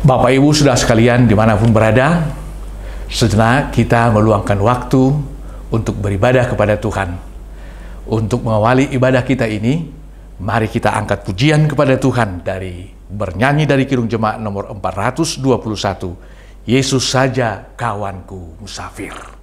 Bapak Ibu Saudara sekalian dimanapun berada, sejenak kita meluangkan waktu untuk beribadah kepada Tuhan. Untuk mengawali ibadah kita ini, mari kita angkat pujian kepada Tuhan dari bernyanyi dari Kidung Jemaat nomor 421, Yesus saja kawanku musafir.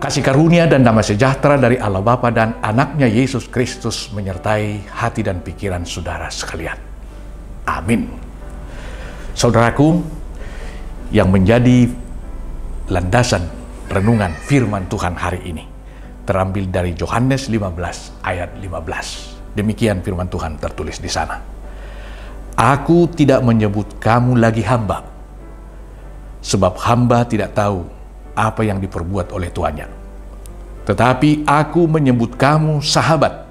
Kasih karunia dan damai sejahtera dari Allah Bapa dan anaknya Yesus Kristus menyertai hati dan pikiran saudara sekalian. Amin. Saudaraku, yang menjadi landasan renungan firman Tuhan hari ini terambil dari Yohanes 15 ayat 15. Demikian firman Tuhan tertulis di sana. Aku tidak menyebut kamu lagi hamba, sebab hamba tidak tahu apa yang diperbuat oleh tuannya. Tetapi aku menyebut kamu sahabat,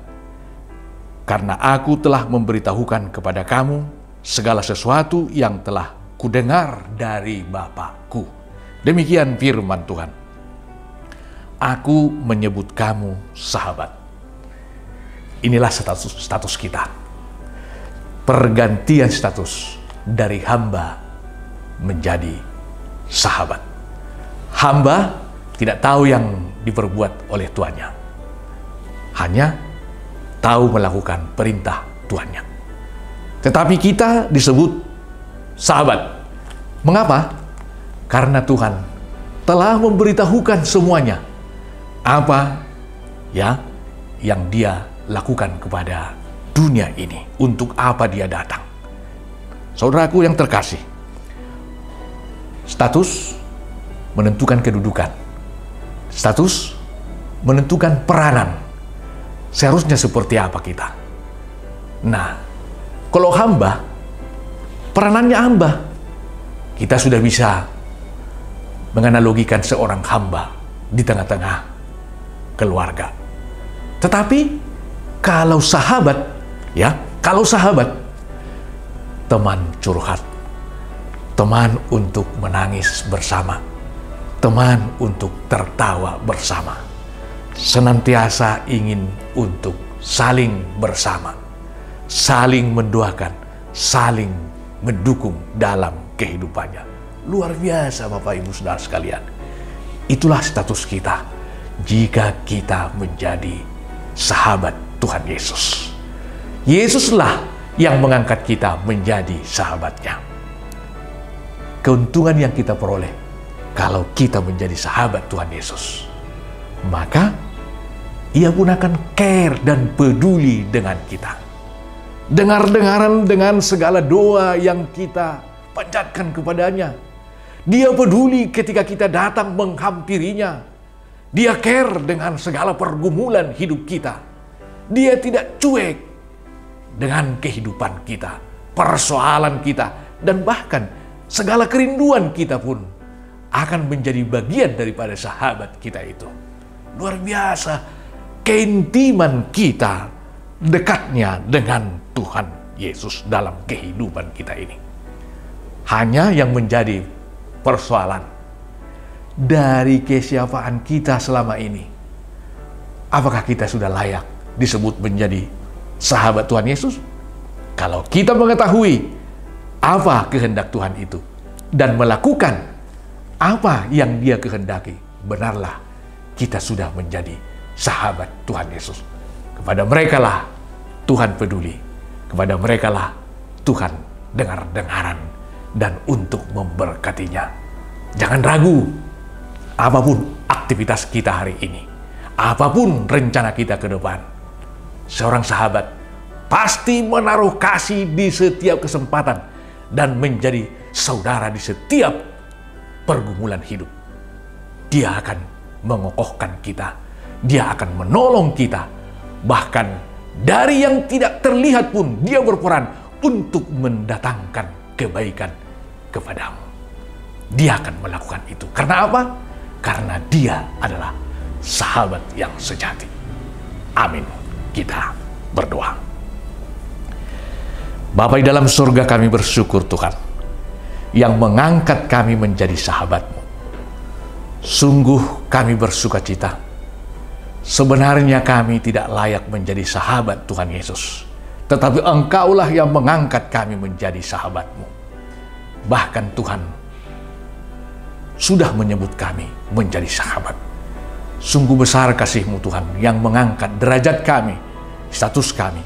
karena aku telah memberitahukan kepada kamu segala sesuatu yang telah kudengar dari Bapa-Ku. Demikian firman Tuhan. Aku menyebut kamu sahabat. Inilah status kita. Pergantian status dari hamba menjadi sahabat. Hamba tidak tahu yang diperbuat oleh tuannya, hanya tahu melakukan perintah tuannya. Tetapi kita disebut sahabat. Mengapa? Karena Tuhan telah memberitahukan semuanya apa yang Dia lakukan kepada dunia ini, untuk apa Dia datang. Saudaraku yang terkasih, status menentukan kedudukan. Status menentukan peranan. Seharusnya seperti apa kita. Nah, kalau hamba, peranannya hamba. Kita sudah bisa menganalogikan seorang hamba di tengah-tengah keluarga. Tetapi kalau sahabat, teman curhat, teman untuk menangis bersama, teman untuk tertawa bersama, senantiasa ingin untuk saling bersama, saling mendoakan, saling mendukung dalam kehidupannya. Luar biasa Bapak Ibu Saudara sekalian. Itulah status kita jika kita menjadi sahabat Tuhan Yesus. Yesuslah yang mengangkat kita menjadi sahabatnya. Keuntungan yang kita peroleh kalau kita menjadi sahabat Tuhan Yesus, maka Ia pun akan care dan peduli dengan kita. Dengar-dengaran dengan segala doa yang kita panjatkan kepadanya. Dia peduli ketika kita datang menghampirinya. Dia care dengan segala pergumulan hidup kita. Dia tidak cuek dengan kehidupan kita, persoalan kita, dan bahkan segala kerinduan kita pun akan menjadi bagian daripada sahabat kita itu. Luar biasa keintiman kita, dekatnya dengan Tuhan Yesus dalam kehidupan kita ini. Hanya yang menjadi persoalan dari kesiapaan kita selama ini, apakah kita sudah layak disebut menjadi sahabat Tuhan Yesus? Kalau kita mengetahui apa kehendak Tuhan itu dan melakukan apa yang Dia kehendaki, benarlah kita sudah menjadi sahabat Tuhan Yesus. Kepada mereka lah Tuhan peduli, kepada mereka lah Tuhan dengar-dengaran dan untuk memberkatinya. Jangan ragu, apapun aktivitas kita hari ini, apapun rencana kita ke depan, seorang sahabat pasti menaruh kasih di setiap kesempatan dan menjadi saudara di setiap pergumulan hidup. Dia akan mengokohkan kita, dia akan menolong kita, bahkan dari yang tidak terlihat pun dia berperan untuk mendatangkan kebaikan kepadamu. Dia akan melakukan itu. Karena apa? Karena dia adalah sahabat yang sejati. Amin. Kita berdoa. Bapa di dalam surga, kami bersyukur Tuhan yang mengangkat kami menjadi sahabat-Mu. Sungguh kami bersuka cita. Sebenarnya kami tidak layak menjadi sahabat Tuhan Yesus, tetapi Engkaulah yang mengangkat kami menjadi sahabat-Mu. Bahkan Tuhan sudah menyebut kami menjadi sahabat. Sungguh besar kasih-Mu Tuhan yang mengangkat derajat kami, status kami.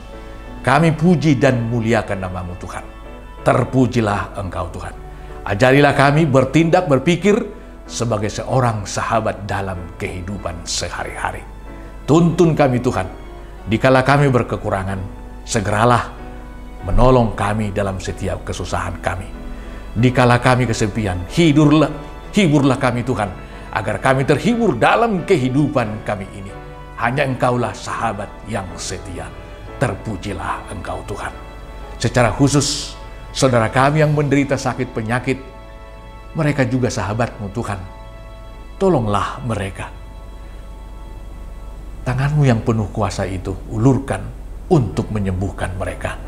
Kami puji dan muliakan nama-Mu Tuhan. Terpujilah Engkau Tuhan. Ajarilah kami bertindak, berpikir sebagai seorang sahabat dalam kehidupan sehari-hari. Tuntun kami Tuhan, dikala kami berkekurangan, segeralah menolong kami dalam setiap kesusahan kami. Dikala kami kesepian, hiburlah kami Tuhan, agar kami terhibur dalam kehidupan kami ini. Hanya Engkaulah sahabat yang setia. Terpujilah Engkau Tuhan. Secara khusus, saudara kami yang menderita sakit penyakit, mereka juga sahabat-Mu Tuhan. Tolonglah mereka. Tangan-Mu yang penuh kuasa itu ulurkan untuk menyembuhkan mereka,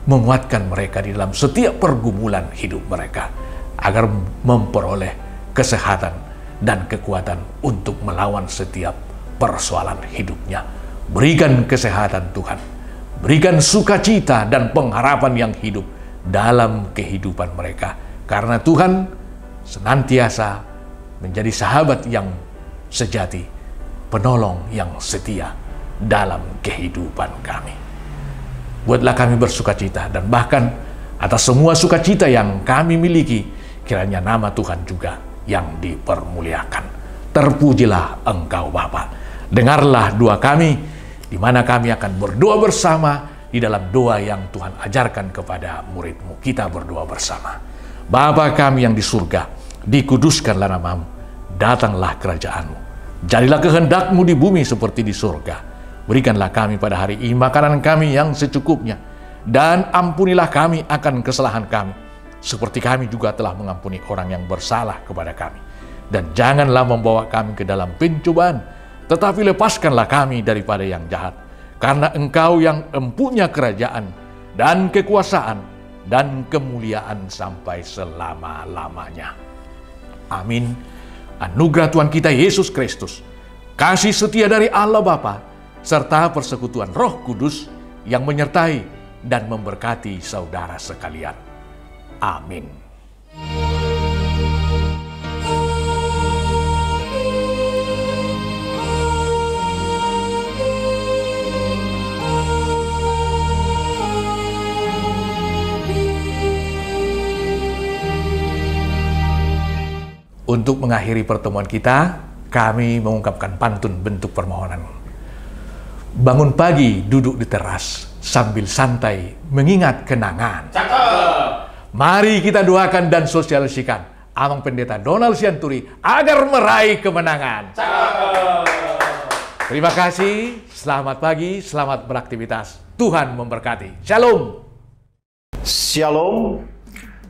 menguatkan mereka di dalam setiap pergumulan hidup mereka, agar memperoleh kesehatan dan kekuatan untuk melawan setiap persoalan hidupnya. Berikan kesehatan Tuhan, berikan sukacita dan pengharapan yang hidup dalam kehidupan mereka, karena Tuhan senantiasa menjadi sahabat yang sejati, penolong yang setia dalam kehidupan kami. Buatlah kami bersukacita, dan bahkan atas semua sukacita yang kami miliki, kiranya nama Tuhan juga yang dipermuliakan. Terpujilah Engkau Bapa. Dengarlah doa kami, di mana kami akan berdoa bersama di dalam doa yang Tuhan ajarkan kepada murid-Mu. Kita berdoa bersama. Bapa kami yang di surga, dikuduskanlah nama-Mu, datanglah kerajaan-Mu, jadilah kehendak-Mu di bumi seperti di surga. Berikanlah kami pada hari ini makanan kami yang secukupnya, dan ampunilah kami akan kesalahan kami, seperti kami juga telah mengampuni orang yang bersalah kepada kami. Dan janganlah membawa kami ke dalam pencobaan, tetapi lepaskanlah kami daripada yang jahat. Karena Engkau yang empunya kerajaan dan kekuasaan dan kemuliaan sampai selama-lamanya. Amin. Anugerah Tuhan kita Yesus Kristus, kasih setia dari Allah Bapa, serta persekutuan Roh Kudus yang menyertai dan memberkati saudara sekalian. Amin. Untuk mengakhiri pertemuan kita, kami mengungkapkan pantun bentuk permohonan. Bangun pagi, duduk di teras, sambil santai, mengingat kenangan. Cakep! Mari kita doakan dan sosialisikan Amang Pendeta Donald Sianturi agar meraih kemenangan. Cakep! Terima kasih, selamat pagi, selamat beraktivitas. Tuhan memberkati. Shalom! Shalom,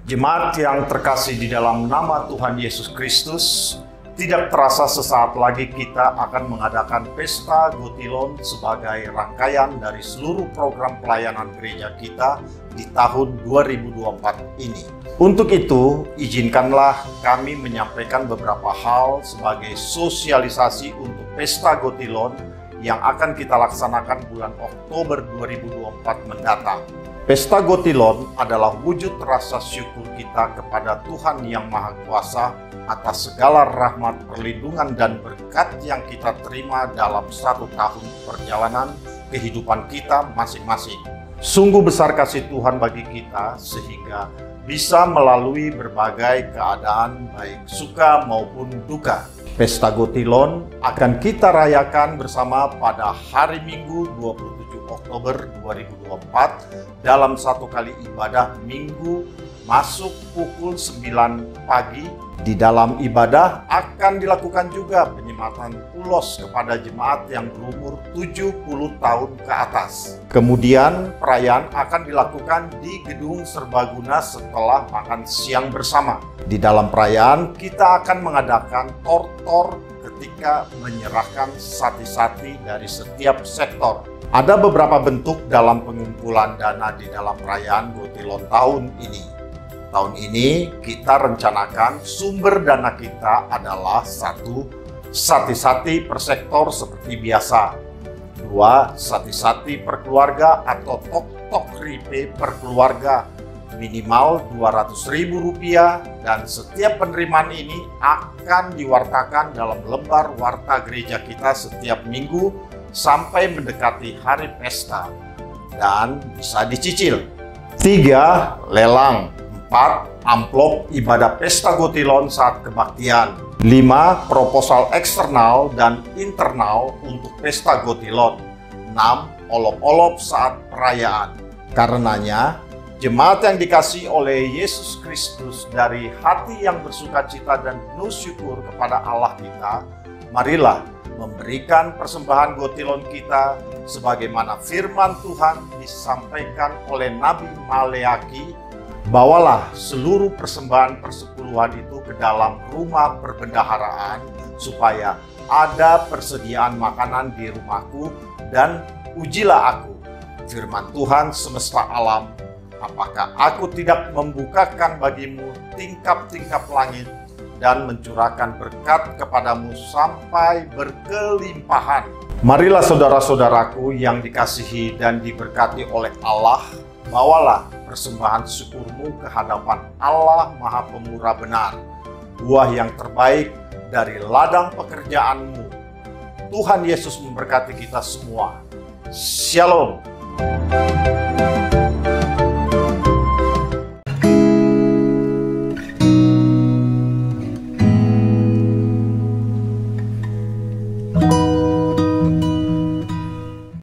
jemaat yang terkasih di dalam nama Tuhan Yesus Kristus. Tidak terasa sesaat lagi kita akan mengadakan Pesta Gotilon sebagai rangkaian dari seluruh program pelayanan gereja kita di tahun 2024 ini. Untuk itu, izinkanlah kami menyampaikan beberapa hal sebagai sosialisasi untuk Pesta Gotilon yang akan kita laksanakan bulan Oktober 2024 mendatang. Pesta Gotilon adalah wujud rasa syukur kita kepada Tuhan yang Maha Kuasa atas segala rahmat, perlindungan, dan berkat yang kita terima dalam 1 tahun perjalanan kehidupan kita masing-masing. Sungguh besar kasih Tuhan bagi kita sehingga bisa melalui berbagai keadaan baik suka maupun duka. Pesta Gotilon akan kita rayakan bersama pada hari Minggu 27 Oktober 2024 dalam satu kali ibadah minggu masuk pukul 9 pagi. Di dalam ibadah akan dilakukan juga penyematan ulos kepada jemaat yang berumur 70 tahun ke atas. Kemudian perayaan akan dilakukan di Gedung Serbaguna setelah makan siang bersama. Di dalam perayaan kita akan mengadakan tortor ketika menyerahkan sati-sati dari setiap sektor. Ada beberapa bentuk dalam pengumpulan dana di dalam perayaan Gotilon tahun ini. Tahun ini kita rencanakan sumber dana kita adalah 1. Sati-sati per sektor seperti biasa. 2. Sati-sati per keluarga atau tok-tok ripe per keluarga minimal Rp200.000 dan setiap penerimaan ini akan diwartakan dalam lembar warta gereja kita setiap minggu sampai mendekati hari pesta dan bisa dicicil. 3. Lelang. 4. Amplop ibadah pesta Gotilon saat kebaktian. 5. Proposal eksternal dan internal untuk pesta Gotilon. 6. Olop-olop saat perayaan. Karenanya, jemaat yang dikasihi oleh Yesus Kristus dari hati yang bersukacita dan penuh syukur kepada Allah kita, marilah memberikan persembahan Gotilon kita sebagaimana firman Tuhan disampaikan oleh Nabi Maleaki. Bawalah seluruh persembahan persepuluhan itu ke dalam rumah perbendaharaan supaya ada persediaan makanan di rumahku dan ujilah aku, firman Tuhan semesta alam, apakah aku tidak membukakan bagimu tingkap-tingkap langit dan mencurahkan berkat kepadamu sampai berkelimpahan. Marilah saudara-saudaraku yang dikasihi dan diberkati oleh Allah, bawalah persembahan syukurmu ke hadapan Allah Maha Pemurah benar, buah yang terbaik dari ladang pekerjaanmu. Tuhan Yesus memberkati kita semua. Shalom.